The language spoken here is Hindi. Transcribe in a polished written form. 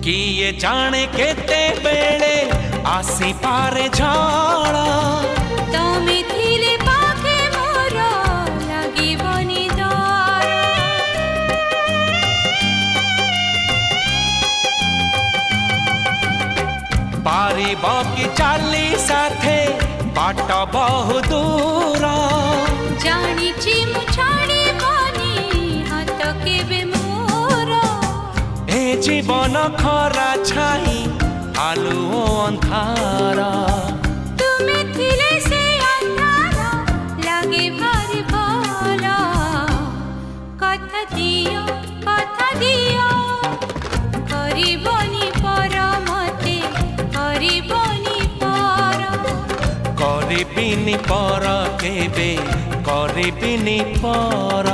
किए जाने केते बेले आसी पारे झाड़ा तमे थिले पाखे मोर लागिबनी डर पारिब कि चाली साथे बाट बहु दूर जानिछि मु छाड़िबनी हाथ केबे मोर ए जीवन खरा छाई आलु अंधारा तुमे थिले से अंधारा लागे भारी भल कथा दियो करिबनी पर मते करिबनी पर करिबिनी पर केबे करिबिनी पर।